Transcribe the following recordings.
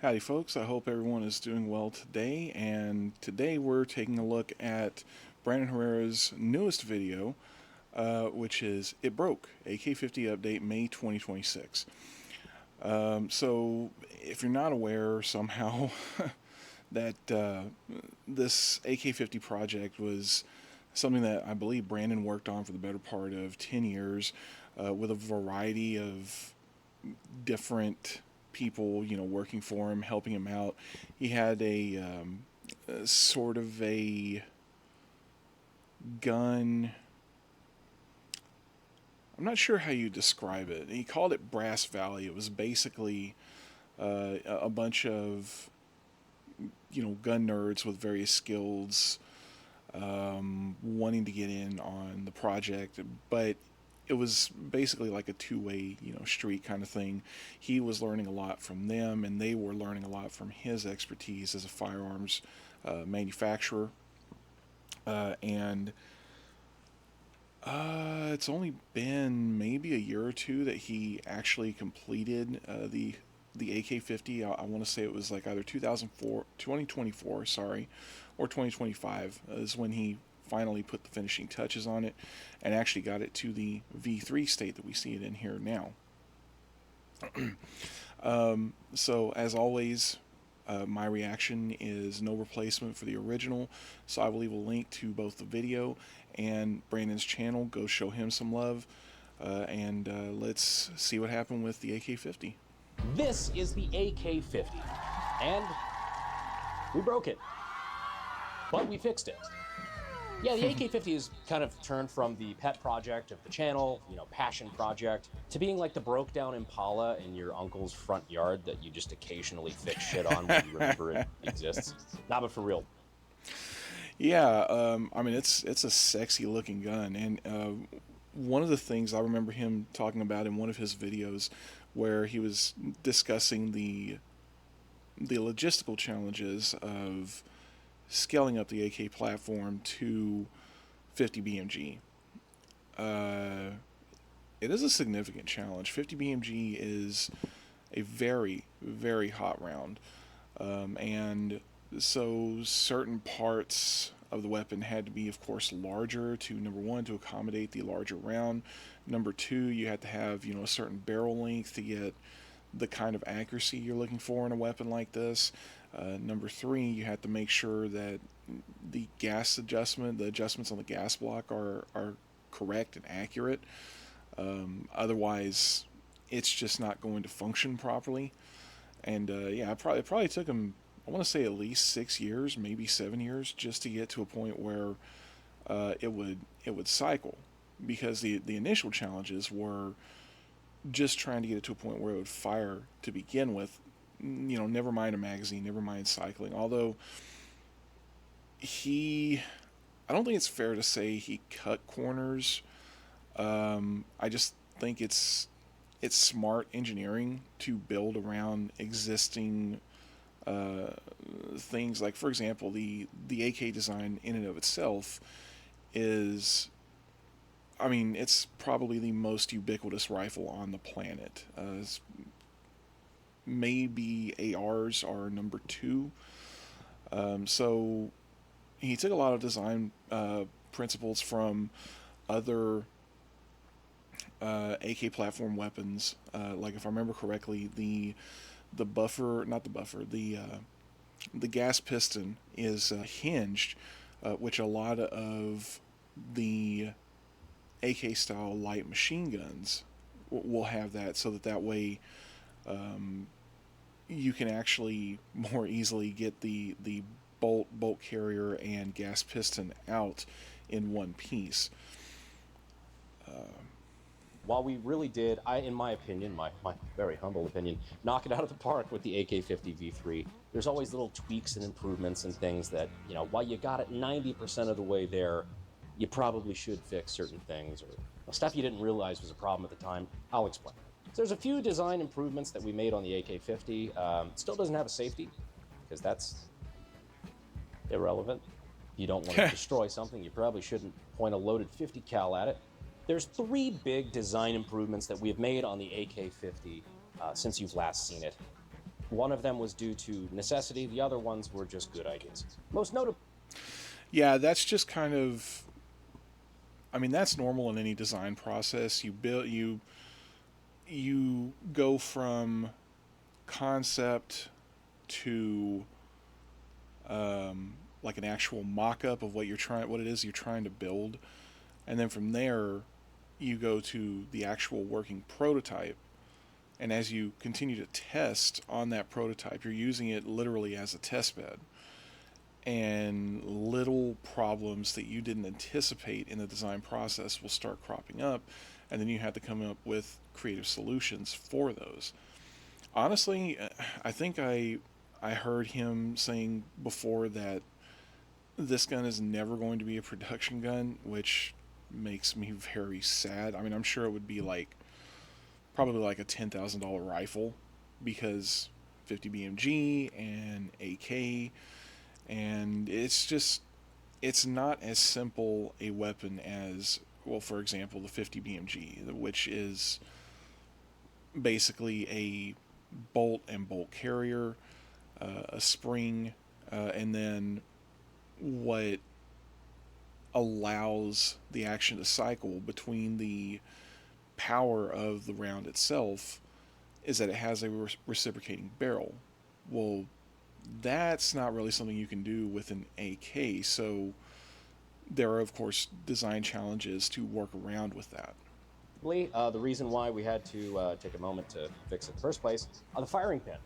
Howdy, folks. I hope everyone is doing well today. And today we're taking a look at Brandon Herrera's newest video, which is It Broke, AK-50 Update May 2026. So, if you're not aware somehow that this AK-50 project was something that I believe Brandon worked on for the better part of 10 years with a variety of different people, working for him, helping him out. He had a sort of a gun. I'm not sure how you describe it. He called it Brass Valley. It was basically a bunch of gun nerds with various skills wanting to get in on the project, but it was basically like a two-way, street kind of thing. He was learning a lot from them, and they were learning a lot from his expertise as a firearms manufacturer. And it's only been maybe a year or two that he actually completed the AK-50. I want to say it was like either 2024, sorry, or 2025 is when he finally put the finishing touches on it and actually got it to the V3 state that we see it in here now. So as always, my reaction is no replacement for the original, so I will leave a link to both the video and Brandon's channel. Go show him some love, and let's see what happened with the AK-50. This is the AK-50, and we broke it, but we fixed it. Yeah, the AK-50 is kind of turned from the pet project of the channel, passion project, to being like the broke down Impala in your uncle's front yard that you just occasionally fix shit on when you remember it exists. Nah, but for real. Yeah, I mean it's a sexy looking gun, and one of the things I remember him talking about in one of his videos, where he was discussing the logistical challenges of scaling up the AK platform to 50 BMG. It is a significant challenge. 50 BMG is a very, very hot round, and so certain parts of the weapon had to be, of course, larger to, number one, to accommodate the larger round. Number two, you had to have a certain barrel length to get the kind of accuracy you're looking for in a weapon like this. Number three, you have to make sure that the gas adjustment, the adjustments on the gas block are correct and accurate. Otherwise, it's just not going to function properly. And yeah, it probably took him, I want to say, at least 6 years, maybe 7 years, just to get to a point where it would cycle, because the initial challenges were just trying to get it to a point where it would fire to begin with. Never mind a magazine, never mind cycling. Although I don't think it's fair to say he cut corners. I just think it's smart engineering to build around existing things. Like, for example, the AK design in and of itself is, I mean, it's probably the most ubiquitous rifle on the planet. Maybe ARs are number two. So he took a lot of design principles from other AK platform weapons. Like, if I remember correctly, the gas piston is hinged, which a lot of the AK style light machine guns will have that, so that way you can actually more easily get the bolt carrier and gas piston out in one piece. While we really did, in my opinion, my very humble opinion, knock it out of the park with the AK-50 V3, there's always little tweaks and improvements and things that, while you got it 90% of the way there, you probably should fix certain things, or stuff you didn't realize was a problem at the time. I'll explain. So there's a few design improvements that we made on the AK-50. It still doesn't have a safety, because that's irrelevant. You don't want to destroy something, you probably shouldn't point a loaded 50 cal at it. There's three big design improvements that we have made on the AK-50 since you've last seen it. One of them was due to necessity. The other ones were just good ideas. Most notable. Yeah, that's just kind of. I mean, that's normal in any design process. You go from concept to like an actual mock-up of what it is you're trying to build, and then from there you go to the actual working prototype. And as you continue to test on that prototype, you're using it literally as a test bed. And little problems that you didn't anticipate in the design process will start cropping up, and then you have to come up with creative solutions for those. Honestly, I think I heard him saying before that this gun is never going to be a production gun, which makes me very sad. I mean, I'm sure it would be like probably like a $10,000 rifle, because 50 BMG and AK, and it's not as simple a weapon as, well, for example, the 50 BMG, which is basically a bolt and bolt carrier, a spring, and then what allows the action to cycle between the power of the round itself is that it has a reciprocating barrel. Well, that's not really something you can do with an AK, so there are, of course, design challenges to work around with that. The reason why we had to take a moment to fix it in the first place, the firing pin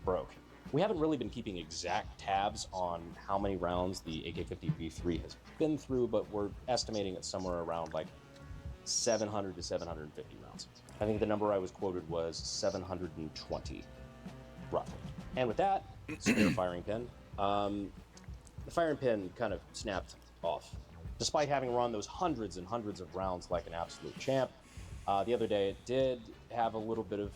broke. We haven't really been keeping exact tabs on how many rounds the AK-50 V3 has been through, but we're estimating it's somewhere around like 700 to 750 rounds. I think the number I was quoted was 720, roughly. And with that spare firing pin, the firing pin kind of snapped off. Despite having run those hundreds and hundreds of rounds like an absolute champ, the other day it did have a little bit of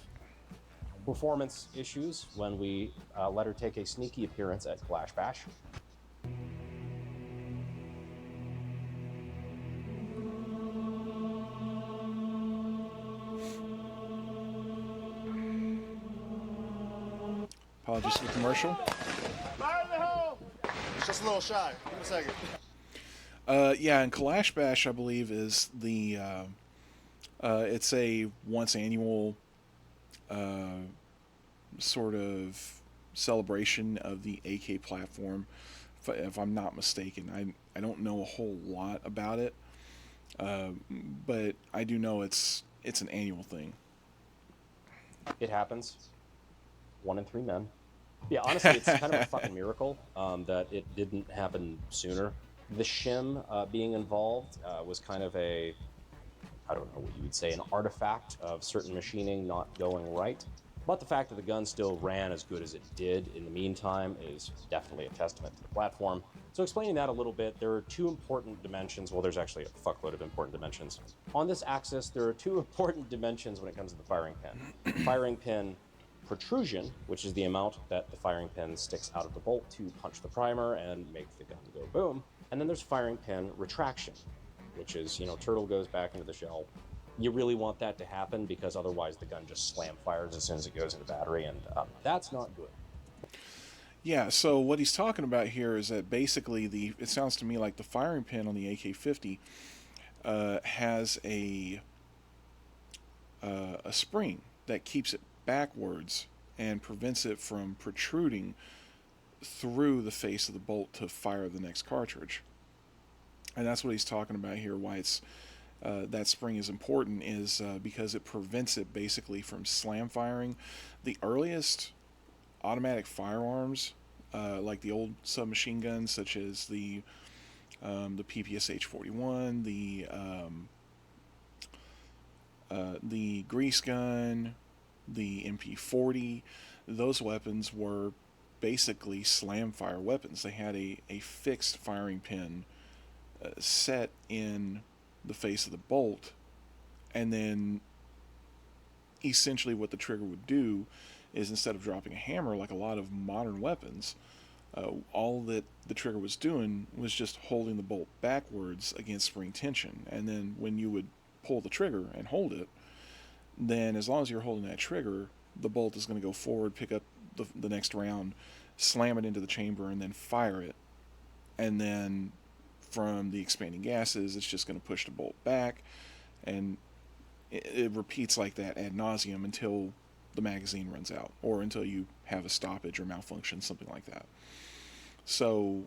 performance issues when we let her take a sneaky appearance at Clash Bash. Apologies for the commercial. Fire in the hole! It's just a little shy. Give me a second. Yeah, and Kalash Bash, I believe, is the it's a once annual sort of celebration of the AK platform, if I'm not mistaken. I don't know a whole lot about it, but I do know it's an annual thing. It happens. 1 in 3 men. Yeah, honestly, it's kind of a fucking miracle that it didn't happen sooner. The shim being involved was kind of a, I don't know what you would say, an artifact of certain machining not going right. But the fact that the gun still ran as good as it did in the meantime is definitely a testament to the platform. So explaining that a little bit, there are 2 important dimensions. Well, there's actually a fuckload of important dimensions. On this axis, there are 2 important dimensions when it comes to the firing pin. Firing pin protrusion, which is the amount that the firing pin sticks out of the bolt to punch the primer and make the gun go boom. And then there's firing pin retraction, which is, turtle goes back into the shell. You really want that to happen because otherwise the gun just slam fires as soon as it goes into battery, and that's not good. Yeah, so what he's talking about here is that basically it sounds to me like the firing pin on the AK-50 has a spring that keeps it backwards and prevents it from protruding through the face of the bolt to fire the next cartridge. And that's what he's talking about here. Why it's that spring is important is because it prevents it basically from slam firing. The earliest automatic firearms, like the old submachine guns, such as the PPSH-41, the grease gun, the MP40, those weapons were basically slam fire weapons. They had a fixed firing pin set in the face of the bolt, and then essentially what the trigger would do is, instead of dropping a hammer like a lot of modern weapons, all that the trigger was doing was just holding the bolt backwards against spring tension. And then when you would pull the trigger and hold it, then as long as you're holding that trigger, the bolt is going to go forward, pick up the next round, slam it into the chamber, and then fire it. And then from the expanding gases, it's just going to push the bolt back, and it repeats like that ad nauseum until the magazine runs out, or until you have a stoppage or malfunction, something like that. So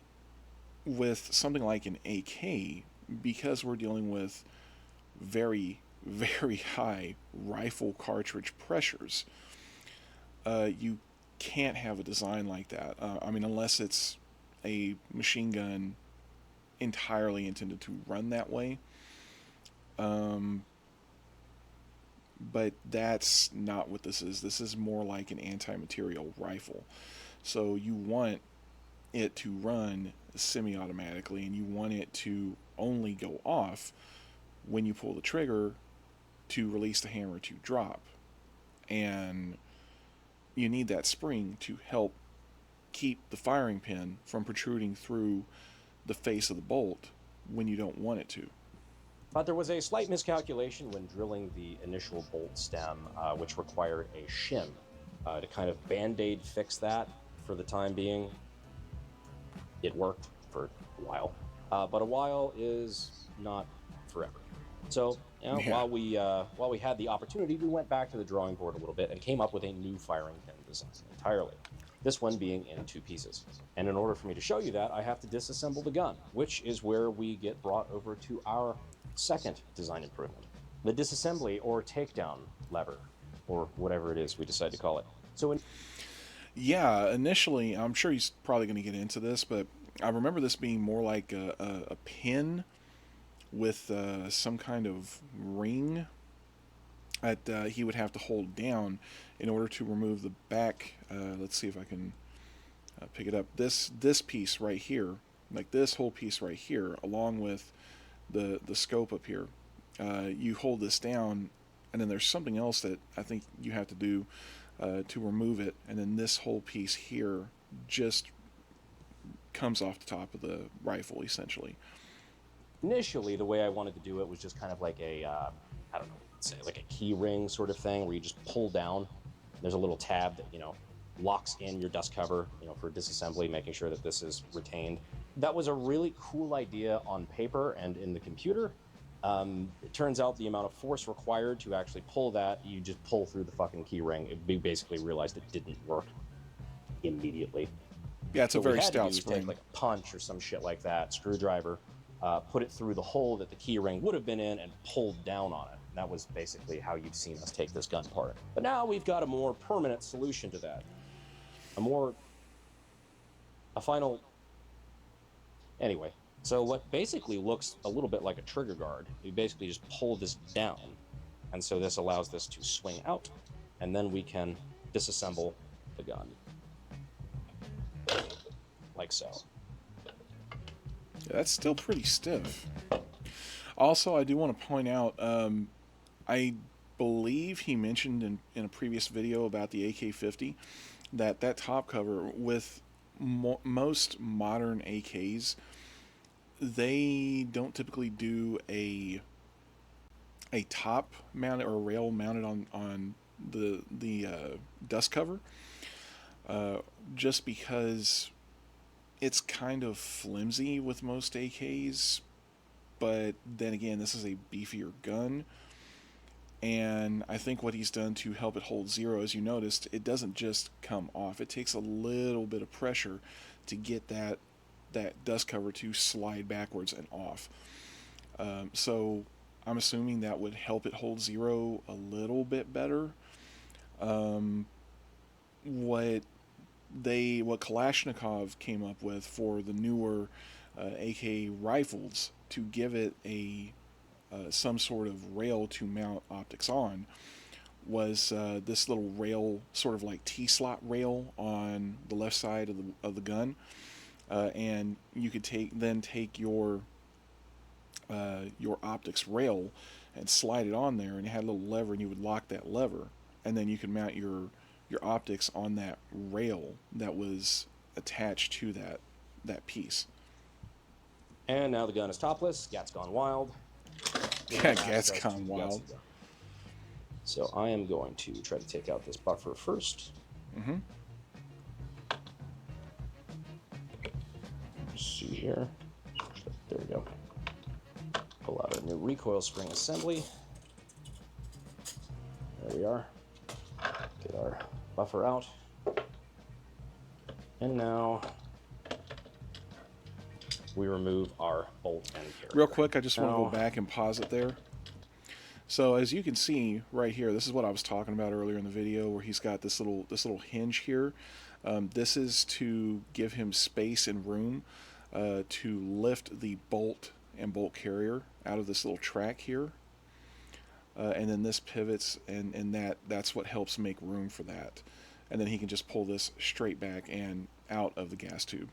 with something like an AK, because we're dealing with very, very high rifle cartridge pressures, you can't have a design like that. I mean, unless it's a machine gun entirely intended to run that way. But that's not what this is. This is more like an anti-material rifle. So you want it to run semi-automatically, and you want it to only go off when you pull the trigger to release the hammer to drop. And you need that spring to help keep the firing pin from protruding through the face of the bolt when you don't want it to. But there was a slight miscalculation when drilling the initial bolt stem, which required a shim to kind of band-aid fix that for the time being. It worked for a while, but a while is not forever. So while we had the opportunity, we went back to the drawing board a little bit and came up with a new firing pin design entirely. This one being in 2 pieces. And in order for me to show you that, I have to disassemble the gun, which is where we get brought over to our second design improvement, the disassembly or takedown lever, or whatever it is we decide to call it. So initially, I'm sure he's probably going to get into this, but I remember this being more like a pin with some kind of ring that he would have to hold down in order to remove the back. Let's see if I can pick it up. This piece right here, like this whole piece right here, along with the scope up here. You hold this down, and then there's something else that I think you have to do to remove it, and then this whole piece here just comes off the top of the rifle, essentially. Initially, the way I wanted to do it was just kind of like a, I don't know, say like a key ring sort of thing, where you just pull down. There's a little tab that, locks in your dust cover, for disassembly, making sure that this is retained. That was a really cool idea on paper and in the computer. It turns out the amount of force required to actually pull that, you just pull through the fucking key ring. We basically realized it didn't work immediately. Yeah, it's so a very we had stout to spring. take like a punch or some shit like that, screwdriver, put it through the hole that the key ring would have been in and pulled down on it. That was basically how you've seen us take this gun apart. But now we've got a more permanent solution to that. A final... Anyway, so what basically looks a little bit like a trigger guard, we basically just pull this down, and so this allows this to swing out, and then we can disassemble the gun. Like so. Yeah, that's still pretty stiff. Also, I do want to point out, I believe he mentioned in a previous video about the AK-50 that top cover with most modern AKs, they don't typically do a top mounted or a rail mounted on the dust cover, just because it's kind of flimsy with most AKs. But then again, this is a beefier gun, and I think what he's done to help it hold zero, as you noticed, it doesn't just come off. It takes a little bit of pressure to get that dust cover to slide backwards and off. So I'm assuming that would help it hold zero a little bit better. What Kalashnikov came up with for the newer AK rifles to give it some sort of rail to mount optics on was this little rail, sort of like T-slot rail on the left side of the gun, and you could take your optics rail and slide it on there, and it had a little lever, and you would lock that lever, and then you could mount your optics on that rail that was attached to that piece. And now the gun is topless. Gat's gone wild. Yeah, Gat's gone wild. So I am going to try to take out this buffer first. Mm-hmm. Let's see here. There we go. Pull out our new recoil spring assembly. There we are. Get our buffer out. And now we remove our bolt and carrier. Real quick, I just want to go back and pause it there. So as you can see right here, this is what I was talking about earlier in the video, where he's got this little hinge here. This is to give him space and room to lift the bolt and bolt carrier out of this little track here. And then this pivots, and that's what helps make room for that. And then he can just pull this straight back and out of the gas tube.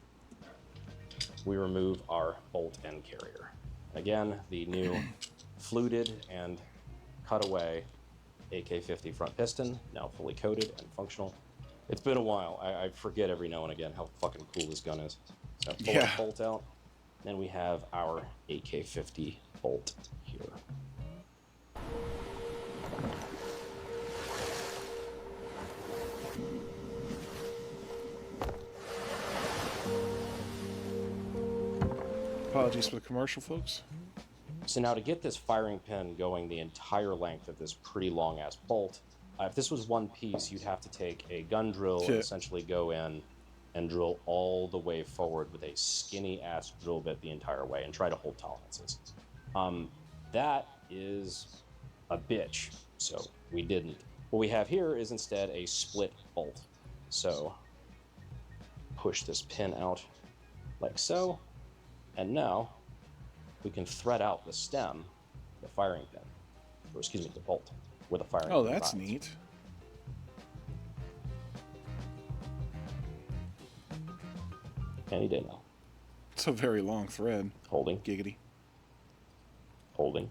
We remove our bolt and carrier. Again, the new fluted and cutaway AK-50 front piston, now fully coated and functional. It's been a while. I forget every now and again how fucking cool this gun is. So pull the bolt out. Then we have our AK-50 bolt here. Apologies for the commercial, folks. So now to get this firing pin going the entire length of this pretty long ass bolt, if this was one piece, you'd have to take a gun drill and essentially go in and drill all the way forward with a skinny ass drill bit the entire way and try to hold tolerances. That is a bitch, so we didn't. What we have here is instead a split bolt. So push this pin out like so, and now we can thread out the stem, the firing pin, or excuse me, the bolt with a firing pin. Oh, that's neat. And he didn't know. It's a very long thread. Holding. Giggity. Holding.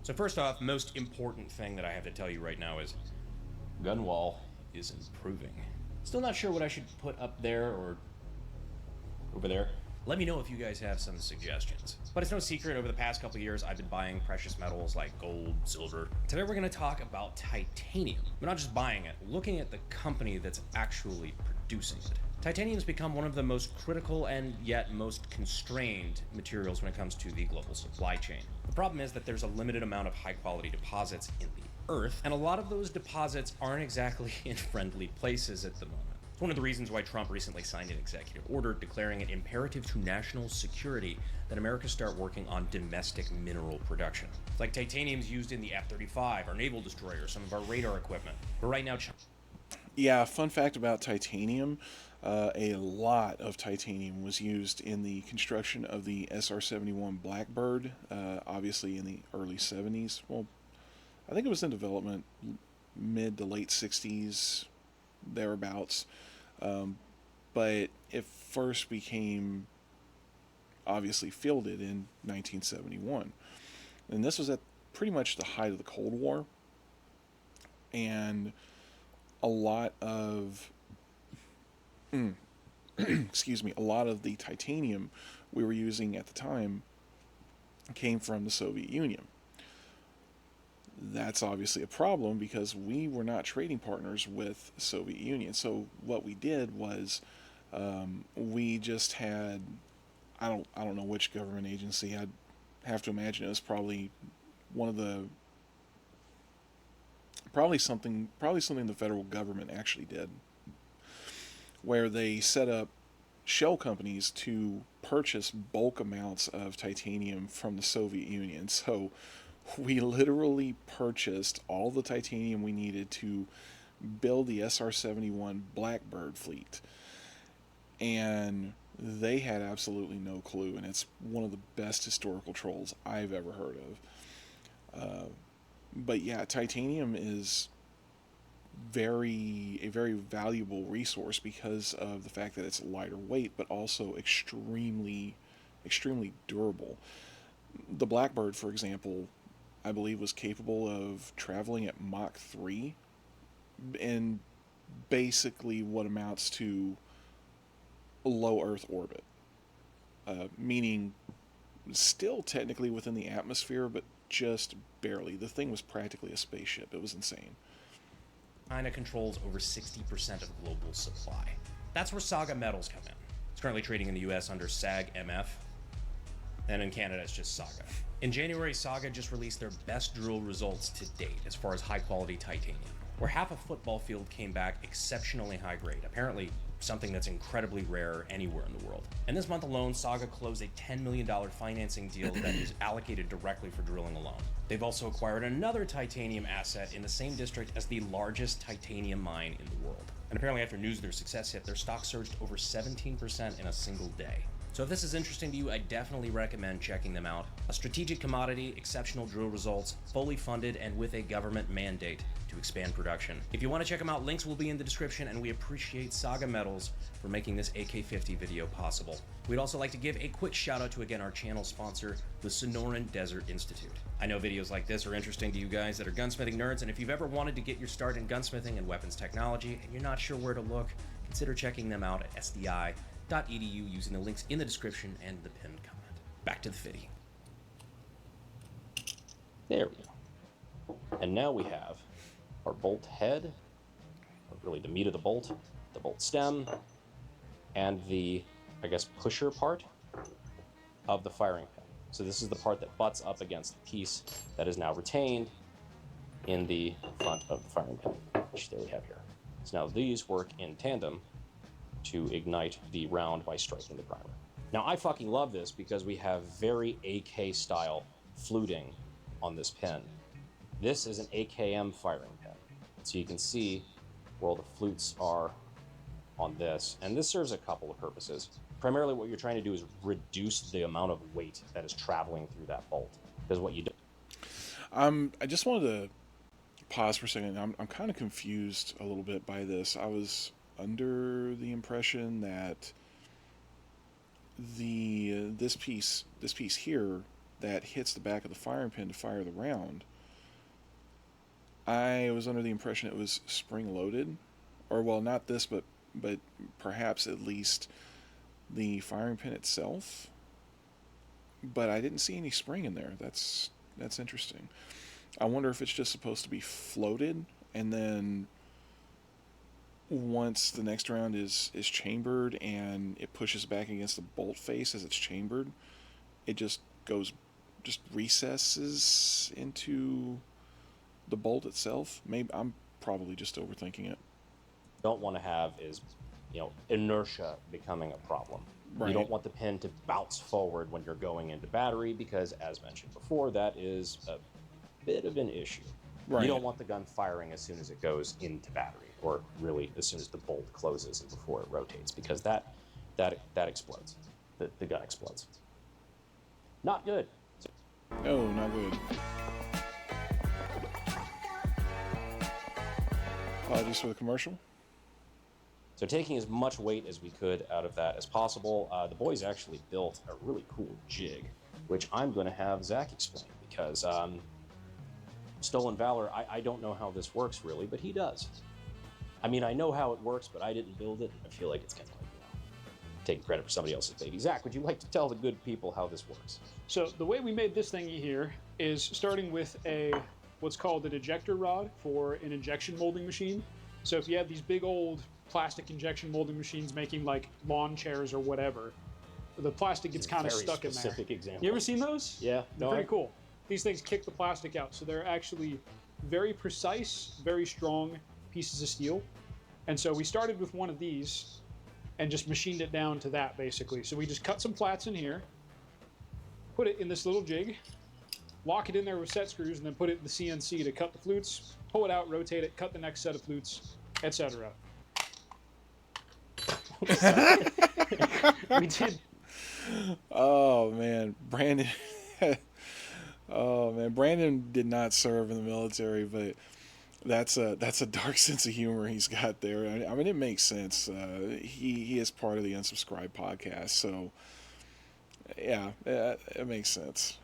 So first off, most important thing that I have to tell you right now is gun wall is improving. Still not sure what I should put up there or over there. Let me know if you guys have some suggestions. But it's no secret, over the past couple of years, I've been buying precious metals like gold, silver. Today we're gonna talk about titanium. We're not just buying it, looking at the company that's actually producing it. Titanium's become one of the most critical and yet most constrained materials when it comes to the global supply chain. The problem is that there's a limited amount of high quality deposits in the earth, and a lot of those deposits aren't exactly in friendly places at the moment. It's one of the reasons why Trump recently signed an executive order declaring it imperative to national security that America start working on domestic mineral production. It's like titanium's used in the F-35, our naval destroyer, some of our radar equipment. But right now, yeah, fun fact about titanium, a lot of titanium was used in the construction of the SR-71 Blackbird, obviously in the early 70s. Well, I think it was in development mid to late 60s, thereabouts. But it first became obviously fielded in 1971. And this was at pretty much the height of the Cold War. And a lot of excuse me, a lot of the titanium we were using at the time came from the Soviet Union. That's obviously a problem because we were not trading partners with the Soviet Union. So what we did was we just had, I don't know which government agency. I'd have to imagine it was probably one of the probably something the federal government actually did, where they set up shell companies to purchase bulk amounts of titanium from the Soviet Union. So we literally purchased all the titanium we needed to build the SR-71 Blackbird fleet. And they had absolutely no clue, and it's one of the best historical trolls I've ever heard of. But yeah, titanium is a very valuable resource because of the fact that it's lighter weight, but also extremely durable. The Blackbird, for example, I believe was capable of traveling at Mach 3 in basically what amounts to low Earth orbit, meaning still technically within the atmosphere, but just barely. The thing was practically a spaceship. It was insane. China controls over 60% of global supply. That's where Saga Metals come in. It's currently trading in the US under SAG-MF, and in Canada it's just Saga. In January, Saga just released their best drill results to date as far as high-quality titanium, where half a football field came back exceptionally high grade, apparently something that's incredibly rare anywhere in the world. And this month alone, Saga closed a $10 million financing deal that is allocated directly for drilling alone. They've also acquired another titanium asset in the same district as the largest titanium mine in the world. And apparently after news of their success hit, their stock surged over 17% in a single day. So if this is interesting to you, I definitely recommend checking them out. A strategic commodity, exceptional drill results, fully funded, and with a government mandate to expand production. If you want to check them out, links will be in the description, and we appreciate Saga Metals for making this AK-50 video possible. We'd also like to give a quick shout out to, again, our channel sponsor, the Sonoran Desert Institute. I know videos like this are interesting to you guys that are gunsmithing nerds, and if you've ever wanted to get your start in gunsmithing and weapons technology, and you're not sure where to look, consider checking them out at sdi.edu using the links in the description and the pinned comment. Back to the video. There we go. And now we have our bolt head, or really the meat of the bolt stem, and the, I guess, pusher part of the firing pin. So this is the part that butts up against the piece that is now retained in the front of the firing pin, which there we have here. So now these work in tandem to ignite the round by striking the primer. Now I fucking love this because we have very AK style fluting on this pin. This is an AKM firing pin. So you can see where all the flutes are on this. And this serves a couple of purposes. Primarily what you're trying to do is reduce the amount of weight that is traveling through that bolt. Because what you do... I just wanted to pause for a second. I'm kind of confused a little bit by this. I was under the impression that this piece here that hits the back of the firing pin to fire the round, I was under the impression it was spring loaded, or well, not this, but perhaps at least the firing pin itself. But I didn't see any spring in there. That's interesting. I wonder if it's just supposed to be floated, and then once the next round is chambered and it pushes back against the bolt face as it's chambered, it just recesses into the bolt itself. Maybe I'm probably just overthinking it. Don't want to have is, inertia becoming a problem. Right. You don't want the pin to bounce forward when you're going into battery because, as mentioned before, that is a bit of an issue. Right. You don't want the gun firing as soon as it goes into battery, or really as soon as the bolt closes and before it rotates, because that explodes. The gun explodes. Not good. Oh, not good. Apologies for the commercial. So taking as much weight as we could out of that as possible, the boys actually built a really cool jig, which I'm going to have Zach explain, because Stolen Valor, I don't know how this works really, but he does. I mean, I know how it works, but I didn't build it. I feel like it's kind of like, taking credit for somebody else's baby. Zach, would you like to tell the good people how this works? So the way we made this thingy here is starting with what's called an ejector rod for an injection molding machine. So if you have these big old plastic injection molding machines making like lawn chairs or whatever, the plastic gets kind of stuck in there. Specific example. You ever seen those? Yeah. They're pretty cool. These things kick the plastic out, so they're actually very precise, very strong pieces of steel. And so we started with one of these and just machined it down to that, basically. So we just cut some flats in here, put it in this little jig, lock it in there with set screws, and then put it in the CNC to cut the flutes, pull it out, rotate it, cut the next set of flutes, etc. We did. Oh man, Brandon. Oh man, Brandon did not serve in the military, but that's a dark sense of humor he's got there. I mean, it makes sense. He is part of the Unsubscribed podcast, so yeah, it makes sense.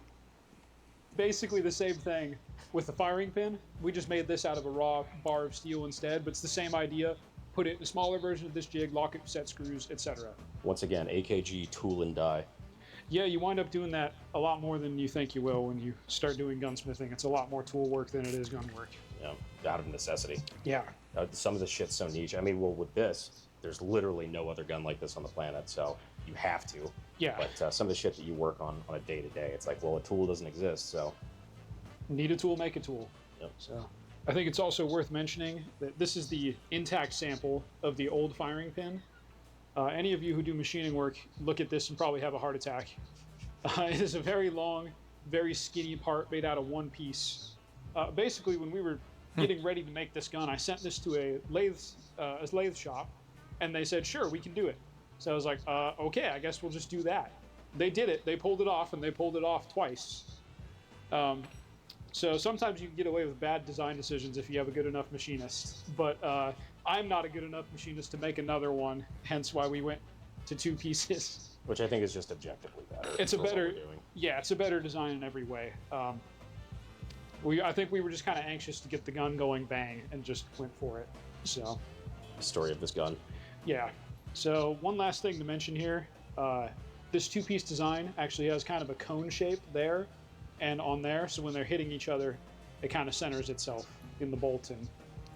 Basically the same thing with the firing pin. We just made this out of a raw bar of steel instead, but it's the same idea. Put it in a smaller version of this jig, lock it with set screws, etc. Once again, AKG tool and die. Yeah, you wind up doing that a lot more than you think you will when you start doing gunsmithing. It's a lot more tool work than it is gun work. Out of necessity. Yeah. Some of the shit's so niche. I mean, well, with this, there's literally no other gun like this on the planet, so you have to. Yeah. But some of the shit that you work on a day-to-day, it's like, well, a tool doesn't exist, so... Need a tool, make a tool. Yep. So I think it's also worth mentioning that this is the intact sample of the old firing pin. Any of you who do machining work look at this and probably have a heart attack. It is a very long, very skinny part made out of one piece. Basically, when we were getting ready to make this gun, I sent this to a lathe shop, and they said, sure, we can do it. So I was like, okay, I guess we'll just do that. They did it. They pulled it off, and they pulled it off twice. So sometimes you can get away with bad design decisions if you have a good enough machinist. But I'm not a good enough machinist to make another one, hence why we went to 2 pieces. Which I think is just objectively better. It's a better, yeah, it's a better design in every way. I think we were just kind of anxious to get the gun going bang and just went for it. So, the story of this gun. Yeah. So one last thing to mention here, this 2-piece design actually has kind of a cone shape there and on there. So when they're hitting each other, it kind of centers itself in the bolt. And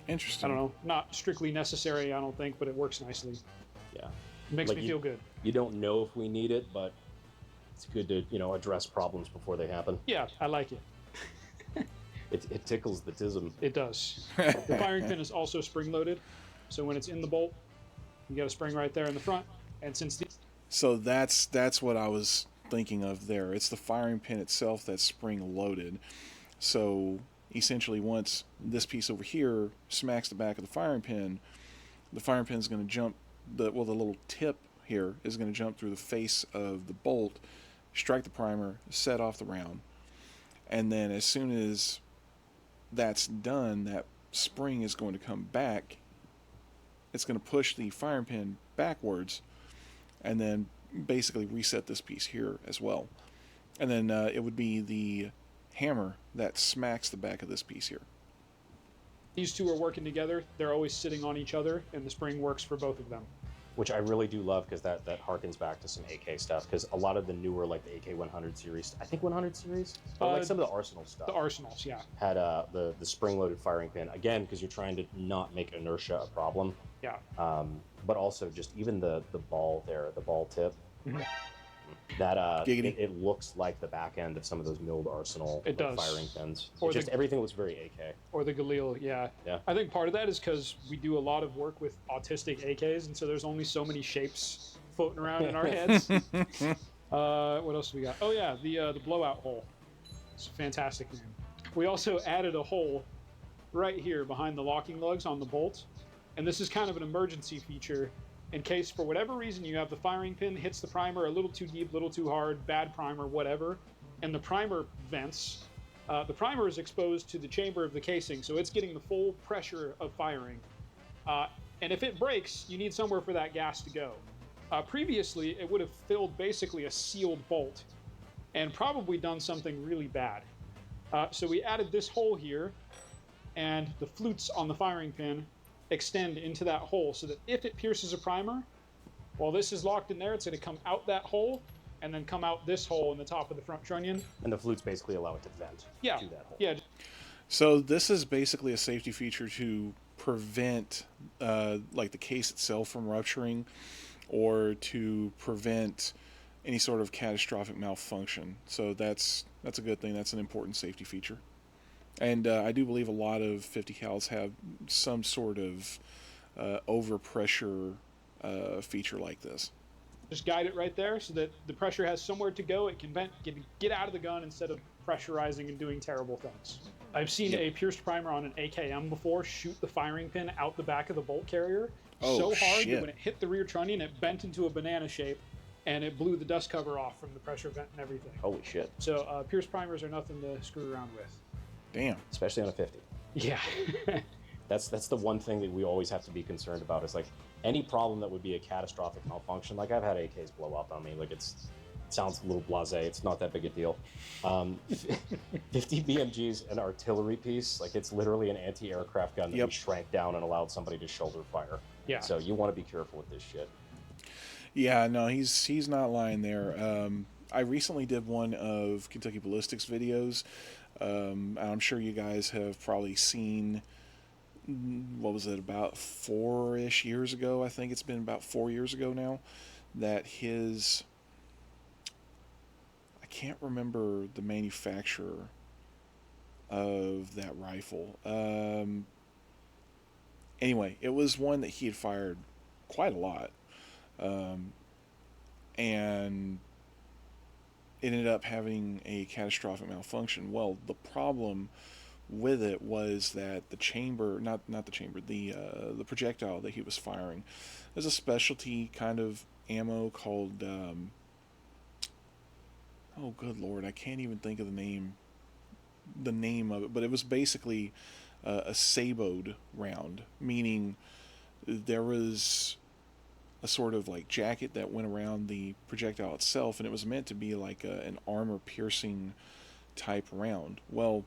Interesting. I don't know, not strictly necessary, I don't think, but it works nicely. Yeah. It makes me feel good. You don't know if we need it, but it's good to, address problems before they happen. Yeah, I like it. It tickles the tism. It does. The firing pin is also spring-loaded, so when it's in the bolt, you got a spring right there in the front. And since So that's what I was thinking of there. It's the firing pin itself that's spring-loaded. So essentially, once this piece over here smacks the back of the firing pin is going to jump. The little tip here is going to jump through the face of the bolt, strike the primer, set off the round, and then as soon as that's done, that spring is going to come back. It's going to push the firing pin backwards, and then basically reset this piece here as well. And then it would be the hammer that smacks the back of this piece here. these two are working together, they're always sitting on each other, and the spring works for both of them. Which I really do love, because that harkens back to some AK stuff, because a lot of the newer, like the AK-100 series, I think 100 series, or like some of the Arsenal stuff. The Arsenals, yeah. Had the spring-loaded firing pin, again, because you're trying to not make inertia a problem. Yeah. But also just even the ball there, the ball tip, that it looks like the back end of some of those milled Arsenal firing pins. Or just everything looks very AK. Or the Galil, yeah. I think part of that is because we do a lot of work with autistic AKs, and so there's only so many shapes floating around in our heads. What else do we got? Oh yeah, the blowout hole. It's a fantastic name. We also added a hole right here behind the locking lugs on the bolt, and this is kind of an emergency feature in case for whatever reason you have the firing pin hits the primer a little too deep, a little too hard, bad primer, whatever, and the primer vents. The primer is exposed to the chamber of the casing, so it's getting the full pressure of firing. And if it breaks, you need somewhere for that gas to go. Previously, it would have filled basically a sealed bolt and probably done something really bad. So we added this hole here, and the flutes on the firing pin extend into that hole so that if it pierces a primer, while this is locked in there, it's going to come out that hole and then come out this hole in the top of the front trunnion. And the flutes basically allow it to vent to that hole. Yeah. So this is basically a safety feature to prevent like the case itself from rupturing, or to prevent any sort of catastrophic malfunction. So that's a good thing. That's an important safety feature. And I do believe a lot of 50 cals have some sort of overpressure feature like this. Just guide it right there so that the pressure has somewhere to go. It can get out of the gun instead of pressurizing and doing terrible things. I've seen a pierced primer on an AKM before shoot the firing pin out the back of the bolt carrier so hard that when it hit the rear trunnion, it bent into a banana shape, and it blew the dust cover off from the pressure vent and everything. Holy shit. So pierced primers are nothing to screw around with. Damn. Especially on a 50. Yeah. That's the one thing that we always have to be concerned about, is like any problem that would be a catastrophic malfunction. Like I've had AKs blow up on me. Like it sounds a little blasé. It's not that big a deal. 50 BMG's an artillery piece. Like it's literally an anti-aircraft gun that we shrank down and allowed somebody to shoulder fire. Yeah. So you want to be careful with this shit. Yeah, no, he's not lying there. I recently did one of Kentucky Ballistics videos. I'm sure you guys have probably seen, what was it, about 4-ish years ago? I think it's been about 4 years ago now, that his, I can't remember the manufacturer of that rifle. Anyway, it was one that he had fired quite a lot. And it ended up having a catastrophic malfunction. Well, the problem with it was that the chamber, not the chamber, the projectile that he was firing, is a specialty kind of ammo called oh good lord, I can't even think of the name of it, but it was basically a saboed round, meaning there was a sort of like jacket that went around the projectile itself, and it was meant to be like an armor piercing type round. Well,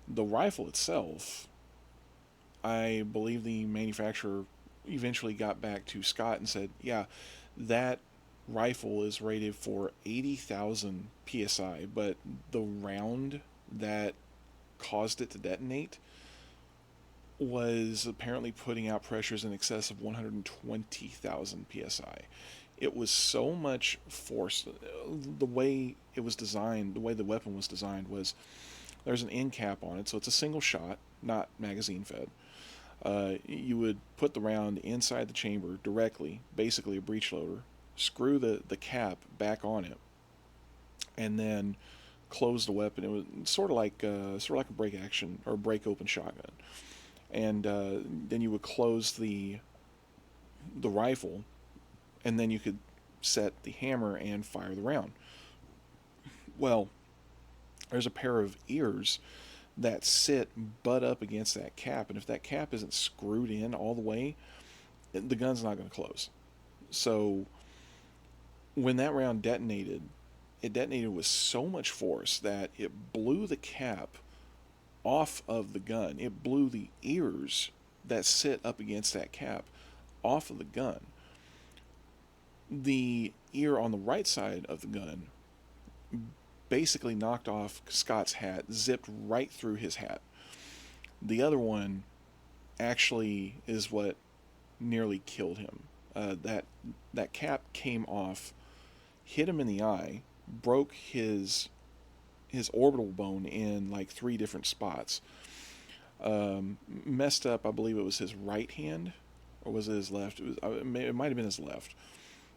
the rifle itself, I believe the manufacturer eventually got back to Scott and said, yeah, that rifle is rated for 80,000 psi, but the round that caused it to detonate was apparently putting out pressures in excess of 120,000 psi. It was so much force. The way it was designed, the way the weapon was designed, was there's an end cap on it, so it's a single shot, not magazine fed. You would put the round inside the chamber directly, basically a breech loader, screw the cap back on it, and then close the weapon. It was sort of like a break action or break open shotgun. And then you would close the rifle, and then you could set the hammer and fire the round. Well, there's a pair of ears that sit butt up against that cap, and if that cap isn't screwed in all the way, the gun's not going to close. So when that round detonated, it detonated with so much force that it blew the cap off of the gun. It blew the ears that sit up against that cap off of the gun. The ear on the right side of the gun basically knocked off Scott's hat, zipped right through his hat. The other one actually is what nearly killed him. That cap came off, hit him in the eye, broke his orbital bone in like 3 different spots. Messed up, I believe it was his right hand, or was it his left? It might have been his left.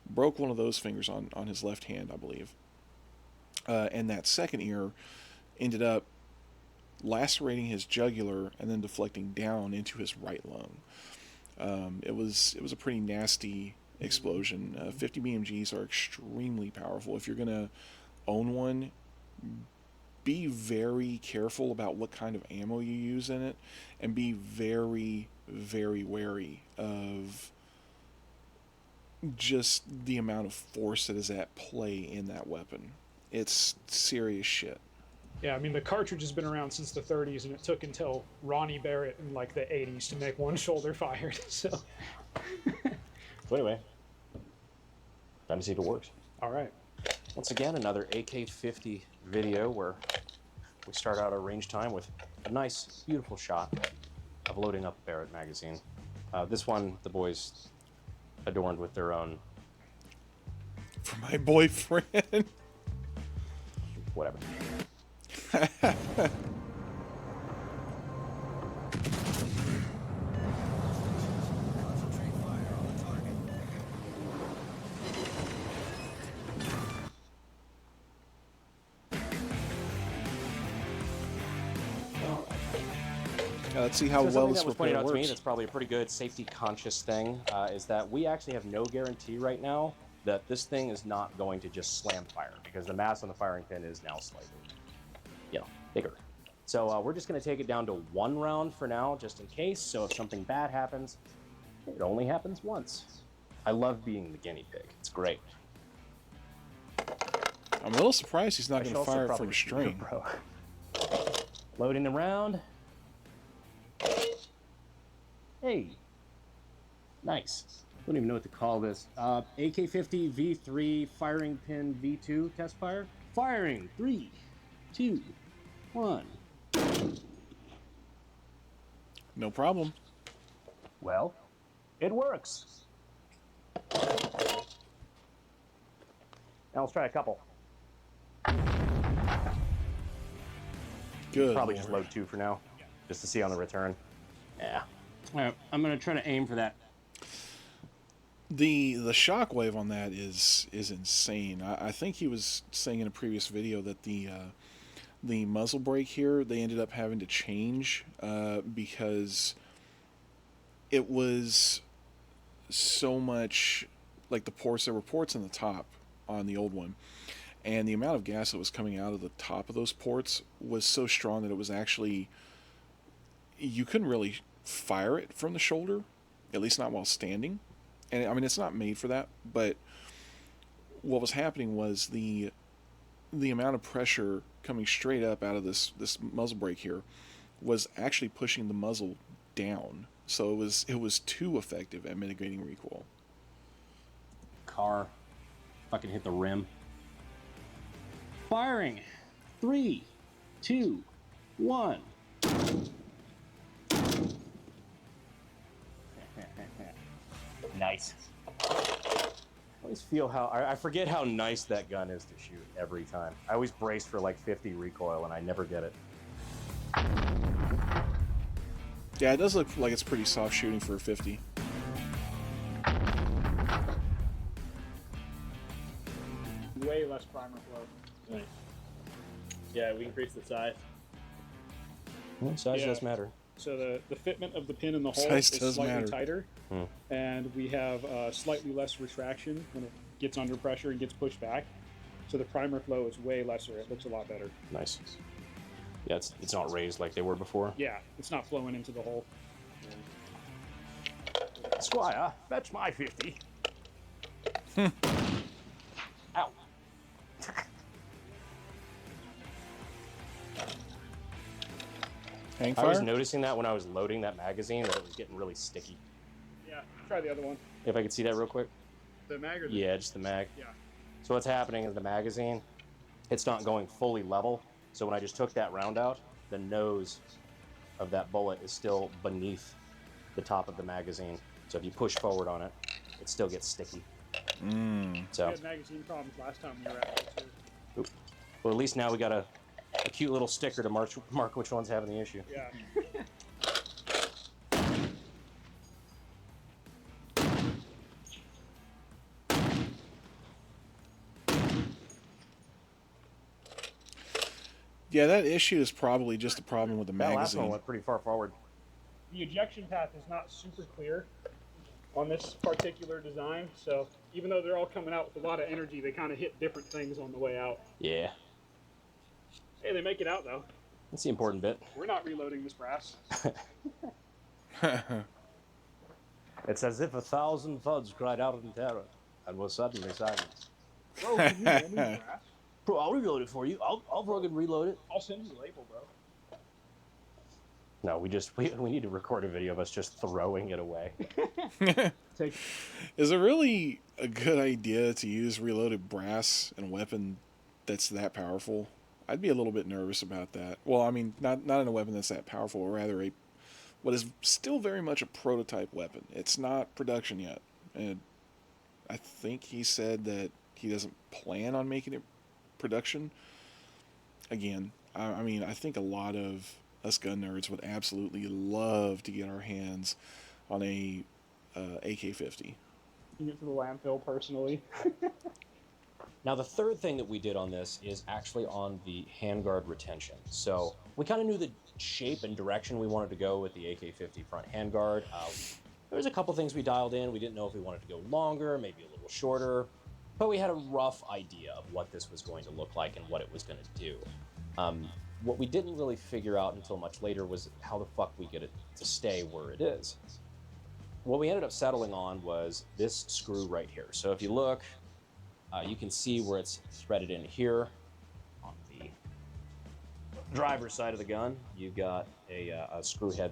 Broke one of those fingers on his left hand, I believe. And that second ear ended up lacerating his jugular and then deflecting down into his right lung. It was a pretty nasty explosion. 50 BMGs are extremely powerful. If you're gonna own one, be very careful about what kind of ammo you use in it, and be very, very wary of just the amount of force that is at play in that weapon. It's serious shit. Yeah, I mean, the cartridge has been around since the 30s, and it took until Ronnie Barrett in like the 80s to make one shoulder fired. So anyway, time to see if it works. all right. Once again, another AK-50 video where we start out our range time with a nice, beautiful shot of loading up a Barrett magazine. This one, the boys adorned with their own... For my boyfriend. whatever. Let's see how So well something this that was pointed repair out to me works. that's probably a pretty good safety-conscious thing is that we actually have no guarantee right now that this thing is not going to just slam fire, because the mass on the firing pin is now slightly, bigger. So we're just going to take it down to 1 round for now, just in case. So if something bad happens, it only happens once. I love being the guinea pig. It's great. I'm a little surprised he's not I should going to also fire it probably from a shoot string. bro. Loading the round. Hey. Nice. don't even know what to call this. AK-50 V3 firing pin V2 test fire. Firing, 3, 2, 1. No problem. Well, it works. Now let's try a couple. Good. Probably Lord. just load 2 for now, just to see on the return. Yeah. All right, I'm gonna try to aim for that. The shockwave on that is insane. I think he was saying in a previous video that the muzzle brake here they ended up having to change because it was so much like the ports. There were ports in the top on the old one, and the amount of gas that was coming out of the top of those ports was so strong that it was actually you couldn't really fire it from the shoulder, at least not while standing. And I mean, it's not made for that, but what was happening was the amount of pressure coming straight up out of this muzzle brake here was actually pushing the muzzle down. So it was too effective at mitigating recoil. Car fucking hit the rim. Firing. 3, 2, 1. Nice. I always feel how I forget how nice that gun is to shoot every time. I always brace for like 50 recoil and I never get it. Yeah, it does look like it's pretty soft shooting for a 50. Way less primer flow. Nice. Yeah, we increased the size. Size Yeah. does matter. So the fitment of the pin in the hole Size is does slightly matter. tighter, and we have slightly less retraction when it gets under pressure and gets pushed back. So the primer flow is way lesser. It looks a lot better. Nice. Yeah, it's not raised like they were before. Yeah, it's not flowing into the hole. Squire, fetch my 50. Ow. Hang I was fire? noticing that when I was loading that magazine that it was getting really sticky. Yeah, try the other one. If I could see that real quick. The mag or the... Yeah, just the mag. Yeah. So what's happening is the magazine, it's not going fully level. So when I just took that round out, the nose of that bullet is still beneath the top of the magazine. So if you push forward on it, it still gets sticky. We So, had magazine problems last time we were at it, too. well, at least now we got a cute little sticker to mark which one's having the issue. Yeah. Yeah, that issue is probably just a problem with the That last one magazine. went pretty far forward. The ejection path is not super clear on this particular design, so even though they're all coming out with a lot of energy, they kind of hit different things on the way out. Yeah, Hey, they make it out, though. that's the important bit. We're not reloading this brass. It's as if 1,000 thuds cried out in terror and was suddenly silent. Bro, can you roll me the brass? Bro, I'll reload it for you. I'll fucking reload it. I'll send you the label, bro. No, we need to record a video of us just throwing it away. Take Is it really a good idea to use reloaded brass in a weapon that's that powerful? I'd be a little bit nervous about that. Well, I mean, not in a weapon that's that powerful, or rather what is still very much a prototype weapon. It's not production yet. And I think he said that he doesn't plan on making it production. Again, I mean, I think a lot of us gun nerds would absolutely love to get our hands on a AK-50. you it to the landfill personally. Now, the third thing that we did on this is actually on the handguard retention. So we kind of knew the shape and direction we wanted to go with the AK-50 front handguard. There was a couple things we dialed in. We didn't know if we wanted to go longer, maybe a little shorter, but we had a rough idea of what this was going to look like and what it was going to do. What we didn't really figure out until much later was how the fuck we get it to stay where it is. What we ended up settling on was this screw right here. So if you look, you can see where it's threaded in here on the driver's side of the gun, you've got a screw head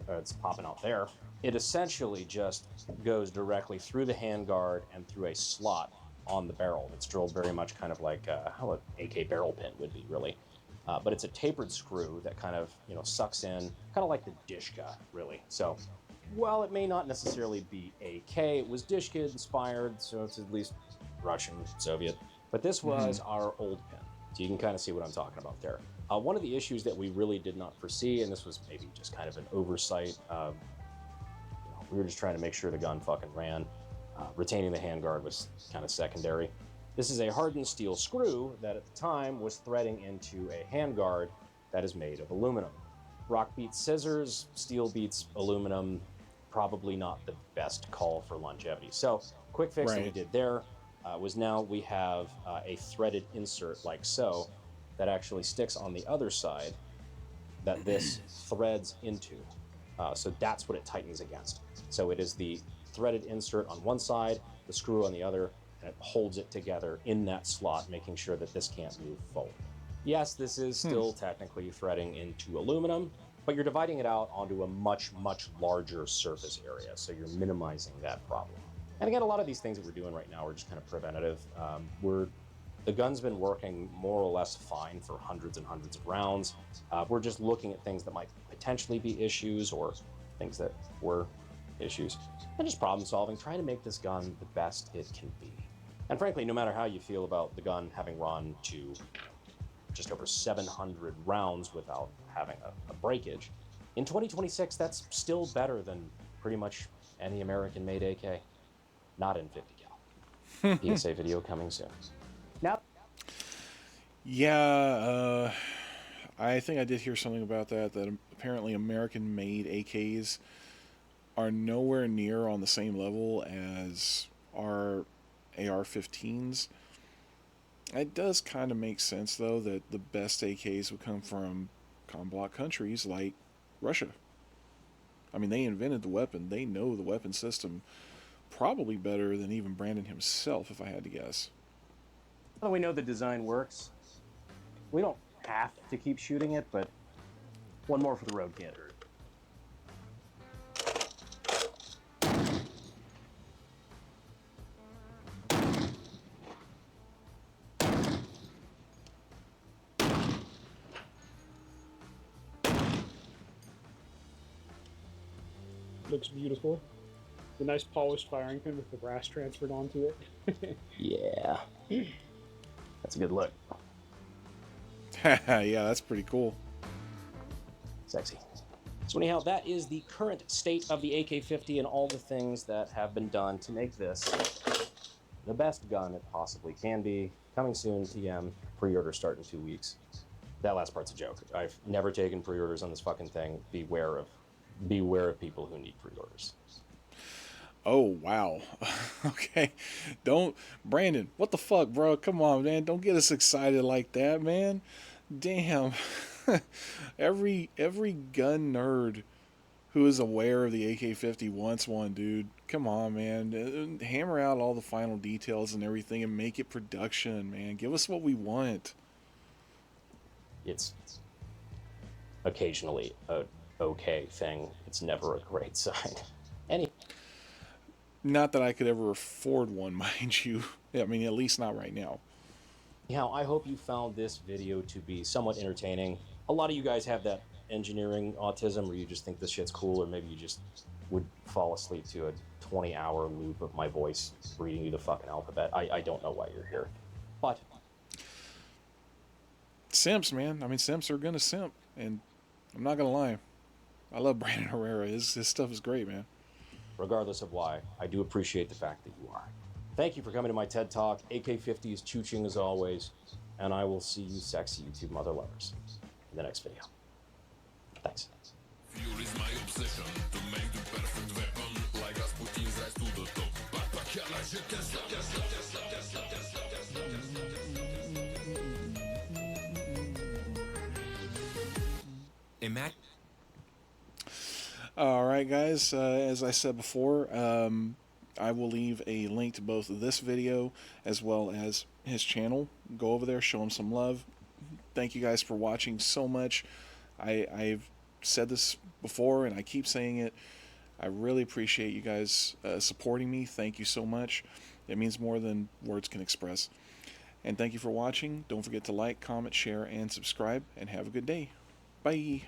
that's popping out there. It essentially just goes directly through the handguard and through a slot on the barrel. It's drilled very much kind of like how an AK barrel pin would be, really. But it's a tapered screw that kind of, sucks in, kind of like the Dishka, really. So while it may not necessarily be AK, it was Dishka inspired, so it's at least Russian, Soviet. But this was our old pin. So you can kind of see what I'm talking about there. One of the issues that we really did not foresee, and this was maybe just kind of an oversight, we were just trying to make sure the gun fucking ran. Retaining the handguard was kind of secondary. This is a hardened steel screw that at the time was threading into a handguard that is made of aluminum. Rock beats scissors, steel beats aluminum, probably not the best call for longevity. So quick fix that we did there was now we have a threaded insert like so that actually sticks on the other side that this threads into. So that's what it tightens against. So it is the threaded insert on one side, the screw on the other, and it holds it together in that slot, making sure that this can't move forward. Yes, this is still technically threading into aluminum, but you're dividing it out onto a much, much larger surface area, so you're minimizing that problem. And again, a lot of these things that we're doing right now are just kind of preventative. The gun's been working more or less fine for hundreds and hundreds of rounds. We're just looking at things that might potentially be issues or things that were issues. And just problem solving, trying to make this gun the best it can be. And frankly, no matter how you feel about the gun having run to just over 700 rounds without having a breakage, in 2026, that's still better than pretty much any American-made AK. Not in 50 cal. PSA video coming soon. Now, Yeah, I think I did hear something about that apparently American-made AKs are nowhere near on the same level as our AR-15s. It does kind of make sense, though, that the best AKs would come from con-block countries like Russia. I mean, they invented the weapon. They know the weapon system probably better than even Brandon himself, if I had to guess. well, we know the design works. We don't have to keep shooting it, but one more for the road kid. Looks beautiful. The nice polished firing pin with the brass transferred onto it. Yeah. That's a good look. Yeah, that's pretty cool. Sexy. So anyhow, that is the current state of the AK-50 and all the things that have been done to make this the best gun it possibly can be. Coming soon, TM. Pre-order start in 2 weeks. That last part's a joke. I've never taken pre-orders on this fucking thing. Beware of people who need pre-orders. Oh, wow. Okay. Brandon, what the fuck, bro? Come on, man. Don't get us excited like that, man. Damn. Every gun nerd who is aware of the AK-50 wants one, dude. Come on, man. Hammer out all the final details and everything and make it production, man. Give us what we want. It's occasionally a okay thing. It's never a great sign. Not that I could ever afford one, mind you. I mean, at least not right now. Anyhow, I hope you found this video to be somewhat entertaining. A lot of you guys have that engineering autism where you just think this shit's cool, or maybe you just would fall asleep to a 20-hour loop of my voice reading you the fucking alphabet. I don't know why you're here. But Simps, man. I mean, simps are gonna simp, and I'm not gonna lie. I love Brandon Herrera. His stuff is great, man. regardless of why, I do appreciate the fact that you are. Thank you for coming to my TED Talk. AK-50 is chooching as always, and I will see you sexy YouTube mother lovers in the next video. Thanks. Fuel is my obsession to make the perfect weapon, like Rasputin's rise to the top. Papa, je te Imagine. All right, guys. As I said before, I will leave a link to both of this video as well as his channel. Go over there, show him some love. thank you guys for watching so much. I've said this before and I keep saying it. I really appreciate you guys supporting me. Thank you so much. It means more than words can express. And thank you for watching. Don't forget to like, comment, share, and subscribe, and have a good day. Bye.